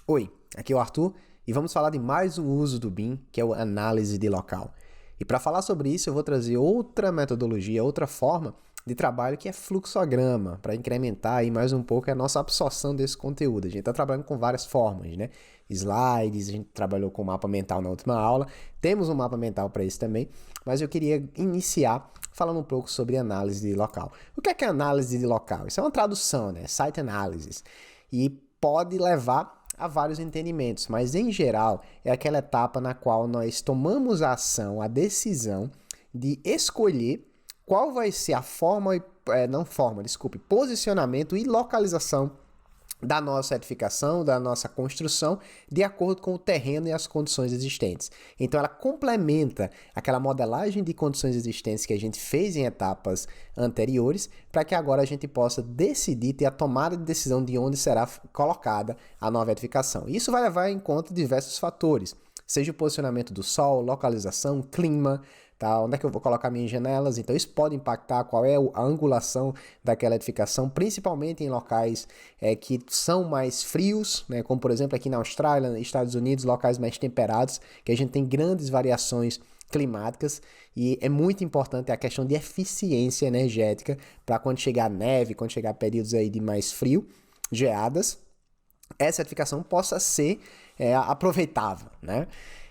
Oi, aqui é o Arthur e vamos falar de mais um uso do BIM, que é o análise de local. E para falar sobre isso, eu vou trazer outra metodologia, outra forma de trabalho que é fluxograma, para incrementar aí mais um pouco a nossa absorção desse conteúdo. A gente está trabalhando com várias formas, né? Slides, a gente trabalhou com mapa mental na última aula, temos um mapa mental para isso também, mas eu queria iniciar falando um pouco sobre análise de local. O que é análise de local? Isso é uma tradução, né? Site analysis. E pode levar a vários entendimentos, mas em geral é aquela etapa na qual nós tomamos a ação, a decisão de escolher qual vai ser a posicionamento e localização da nossa edificação, da nossa construção, de acordo com o terreno e as condições existentes. Então ela complementa aquela modelagem de condições existentes que a gente fez em etapas anteriores, para que agora a gente possa decidir, ter a tomada de decisão de onde será colocada a nova edificação. Isso vai levar em conta diversos fatores, seja o posicionamento do sol, localização, clima, tá? Onde é que eu vou colocar minhas janelas? Então isso pode impactar qual é a angulação daquela edificação, principalmente em locais que são mais frios, né? Como por exemplo aqui na Austrália, Estados Unidos, locais mais temperados, que a gente tem grandes variações climáticas, e é muito importante a questão de eficiência energética para quando chegar neve, quando chegar períodos aí de mais frio, geadas, essa edificação possa ser aproveitável, né?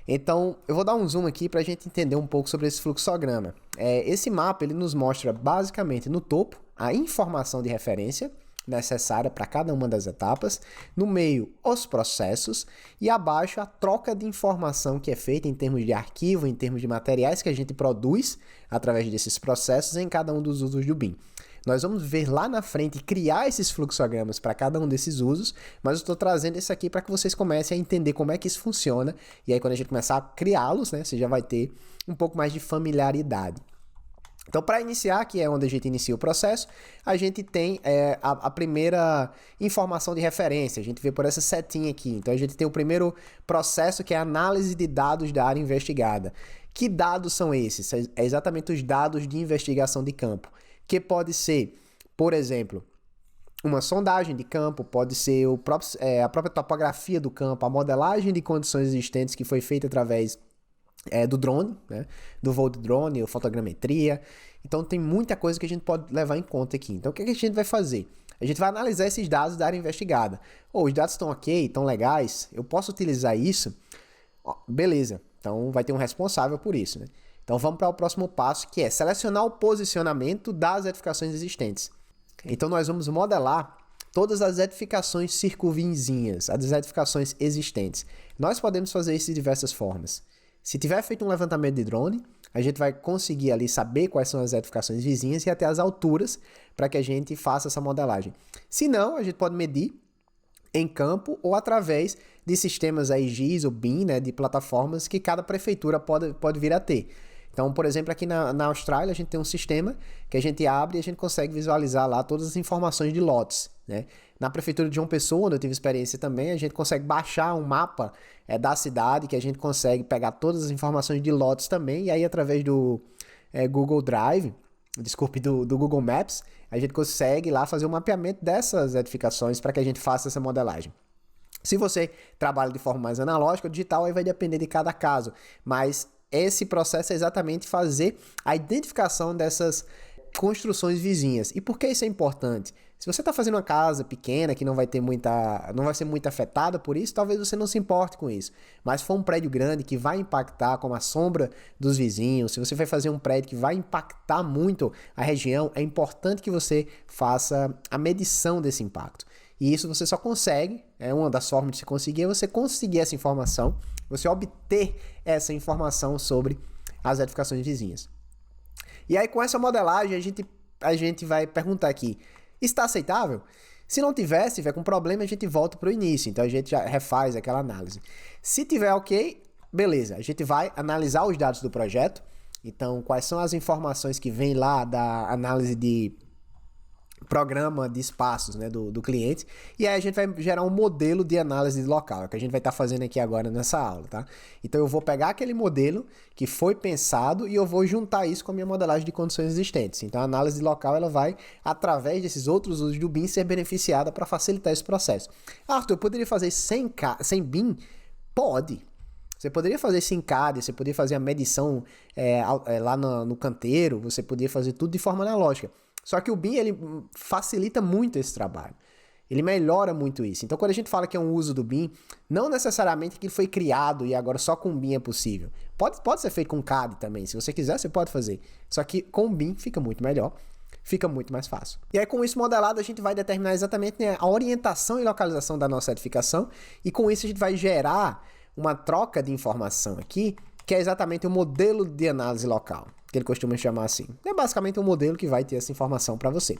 Então, eu vou dar um zoom aqui para a gente entender um pouco sobre esse fluxograma. Esse mapa ele nos mostra basicamente no topo a informação de referência necessária para cada uma das etapas, no meio os processos e abaixo a troca de informação que é feita em termos de arquivo, em termos de materiais que a gente produz através desses processos em cada um dos usos do BIM. Nós vamos ver lá na frente criar esses fluxogramas para cada um desses usos, mas eu estou trazendo isso aqui para que vocês comecem a entender como é que isso funciona, e aí quando a gente começar a criá-los, né, você já vai ter um pouco mais de familiaridade. Então, para iniciar, que é onde a gente inicia o processo, a gente tem a primeira informação de referência, a gente vê por essa setinha aqui. Então, a gente tem o primeiro processo, que é a análise de dados da área investigada. Que dados são esses? É exatamente os dados de investigação de campo, que pode ser, por exemplo, uma sondagem de campo, pode ser a própria topografia do campo, a modelagem de condições existentes que foi feita através do drone, né? Do voo do drone, ou fotogrametria. Então tem muita coisa que a gente pode levar em conta aqui. Então o que a gente vai fazer? A gente vai analisar esses dados da área investigada. Os dados estão ok, estão legais, eu posso utilizar isso? Beleza, então vai ter um responsável por isso, né? Então vamos para o próximo passo, que é selecionar o posicionamento das edificações existentes. Então nós vamos modelar todas as edificações circunvizinhas, as edificações existentes. Nós podemos fazer isso de diversas formas. Se tiver feito um levantamento de drone, a gente vai conseguir ali saber quais são as edificações vizinhas e até as alturas para que a gente faça essa modelagem. Se não, a gente pode medir em campo ou através de sistemas aí GIS ou BIM, né, de plataformas que cada prefeitura pode vir a ter. Então, por exemplo, aqui na Austrália, a gente tem um sistema que a gente abre e a gente consegue visualizar lá todas as informações de lotes, né? Na prefeitura de João Pessoa, onde eu tive experiência também, a gente consegue baixar um mapa da cidade, que a gente consegue pegar todas as informações de lotes também, e aí através do Google Drive, do Google Maps, a gente consegue lá fazer o mapeamento dessas edificações para que a gente faça essa modelagem. Se você trabalha de forma mais analógica, digital, aí vai depender de cada caso, mas esse processo é exatamente fazer a identificação dessas construções vizinhas. E por que isso é importante? Se você está fazendo uma casa pequena que não vai ser muito afetada por isso, talvez você não se importe com isso. Mas se for um prédio grande que vai impactar com a sombra dos vizinhos, se você vai fazer um prédio que vai impactar muito a região, é importante que você faça a medição desse impacto. E isso você só consegue, uma das formas de se conseguir, é você conseguir essa informação, você obter essa informação sobre as edificações vizinhas. E aí com essa modelagem a gente vai perguntar aqui, está aceitável? Se não tiver, se tiver com problema, a gente volta para o início, então a gente já refaz aquela análise. Se tiver ok, beleza, a gente vai analisar os dados do projeto, então quais são as informações que vêm lá da análise de programa de espaços, né, do cliente, e aí a gente vai gerar um modelo de análise local, que a gente vai estar fazendo aqui agora nessa aula, tá? Então eu vou pegar aquele modelo que foi pensado e eu vou juntar isso com a minha modelagem de condições existentes. Então a análise local, ela vai, através desses outros usos do BIM, ser beneficiada para facilitar esse processo. Arthur, eu poderia fazer sem BIM? Pode. Você poderia fazer isso em CAD, você poderia fazer a medição lá no canteiro, você poderia fazer tudo de forma analógica. Só que o BIM, ele facilita muito esse trabalho. Ele melhora muito isso. Então, quando a gente fala que é um uso do BIM, não necessariamente que ele foi criado e agora só com o BIM é possível. Pode ser feito com CAD também. Se você quiser, você pode fazer. Só que com o BIM fica muito melhor, fica muito mais fácil. E aí, com isso modelado, a gente vai determinar exatamente, né, a orientação e localização da nossa edificação. E com isso, a gente vai gerar uma troca de informação aqui, que é exatamente o modelo de análise local, que ele costuma chamar assim. É basicamente um modelo que vai ter essa informação para você.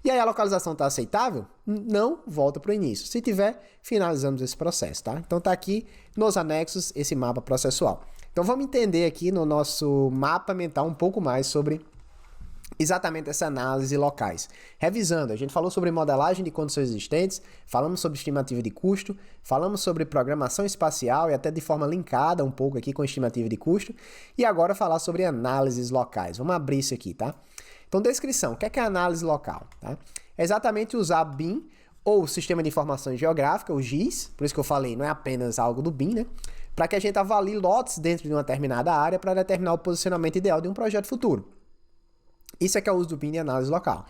E aí a localização está aceitável? Não, volta para o início. Se tiver, finalizamos esse processo, tá? Então tá aqui nos anexos esse mapa processual. Então vamos entender aqui no nosso mapa mental um pouco mais sobre exatamente essa análise locais. Revisando, a gente falou sobre modelagem de condições existentes, falamos sobre estimativa de custo, falamos sobre programação espacial e até de forma linkada um pouco aqui com estimativa de custo, e agora falar sobre análises locais. Vamos abrir isso aqui, tá? Então, descrição. O que é análise local? Tá? É exatamente usar BIM ou Sistema de Informação Geográfica, o GIS, por isso que eu falei, não é apenas algo do BIM, né? Para que a gente avalie lotes dentro de uma determinada área para determinar o posicionamento ideal de um projeto futuro. Isso é que é o uso do BIM de análise local.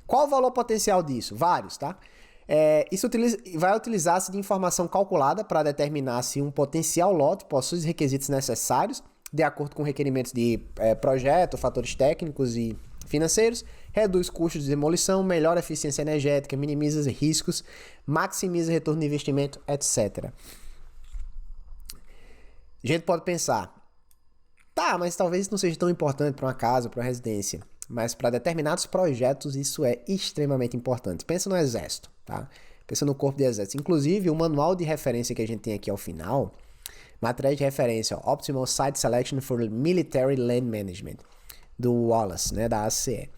Qual o valor potencial disso? Vários, tá? Isso vai utilizar-se de informação calculada para determinar se um potencial lote possui os requisitos necessários, de acordo com requerimentos de projeto, fatores técnicos e financeiros, reduz custos de demolição, melhora a eficiência energética, minimiza riscos, maximiza retorno de investimento, etc. A gente pode pensar, tá, mas talvez não seja tão importante para uma casa, para uma residência. Mas para determinados projetos isso é extremamente importante. Pensa no exército, tá? Pensa no corpo de exército. Inclusive, o manual de referência que a gente tem aqui ao final, matéria de referência, ó, Optimal Site Selection for Military Land Management, do Wallace, né, da ACE.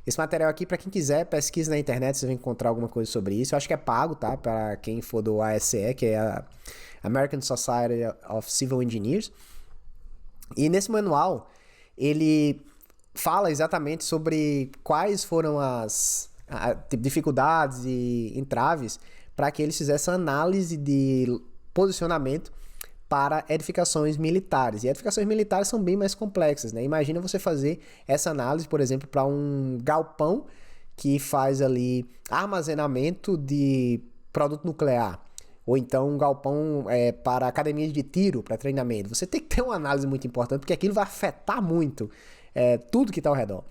Esse material aqui, para quem quiser, pesquisa na internet, você vai encontrar alguma coisa sobre isso. Eu acho que é pago, tá? Para quem for do ASE, que é a American Society of Civil Engineers. E nesse manual, ele fala exatamente sobre quais foram as dificuldades e entraves para que eles fizessem análise de posicionamento para edificações militares. E edificações militares são bem mais complexas, né? Imagina você fazer essa análise, por exemplo, para um galpão que faz ali armazenamento de produto nuclear. Ou então um galpão para academias de tiro, para treinamento. Você tem que ter uma análise muito importante, porque aquilo vai afetar muito tudo que está ao redor.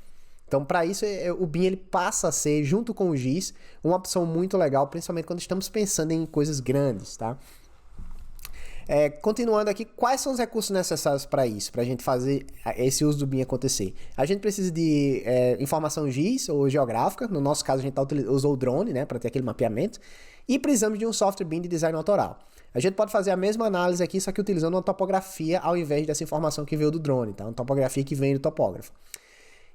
Então, para isso, o BIM ele passa a ser, junto com o GIS, uma opção muito legal, principalmente quando estamos pensando em coisas grandes, tá? Continuando aqui, quais são os recursos necessários para isso, para a gente fazer esse uso do BIM acontecer? A gente precisa de informação GIS ou geográfica, no nosso caso a gente usou o drone, né, para ter aquele mapeamento, e precisamos de um software BIM de design autoral. A gente pode fazer a mesma análise aqui, só que utilizando uma topografia ao invés dessa informação que veio do drone, tá? Uma topografia que vem do topógrafo.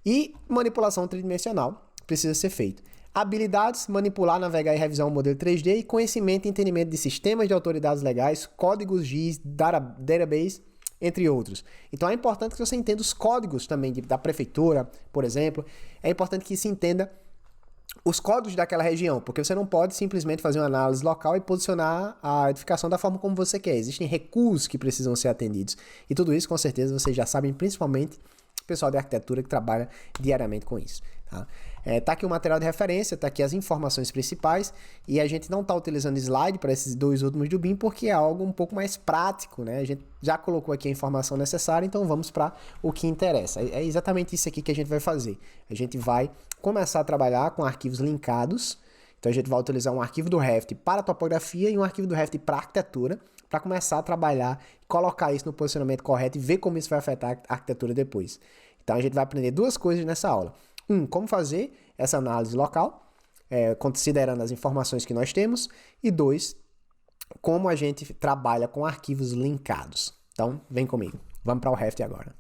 E manipulação tridimensional precisa ser feito. Habilidades, manipular, navegar e revisar um modelo 3D e conhecimento e entendimento de sistemas de autoridades legais, códigos GIS, database, entre outros. Então é importante que você entenda os códigos também da prefeitura, por exemplo. É importante que se entenda os códigos daquela região, porque você não pode simplesmente fazer uma análise local e posicionar a edificação da forma como você quer. Existem recursos que precisam ser atendidos. E tudo isso, com certeza, vocês já sabem, principalmente o pessoal de arquitetura que trabalha diariamente com isso. Tá aqui o material de referência, tá aqui as informações principais, e a gente não está utilizando slide para esses dois últimos do BIM, porque é algo um pouco mais prático, né? A gente já colocou aqui a informação necessária, então vamos para o que interessa. É exatamente isso aqui que a gente vai fazer. A gente vai começar a trabalhar com arquivos linkados, então a gente vai utilizar um arquivo do Revit para topografia e um arquivo do Revit para arquitetura, para começar a trabalhar, colocar isso no posicionamento correto e ver como isso vai afetar a arquitetura depois. Então a gente vai aprender duas coisas nessa aula. Como fazer essa análise local, considerando as informações que nós temos. E 2, como a gente trabalha com arquivos linkados. Então, vem comigo. Vamos para o Revit agora.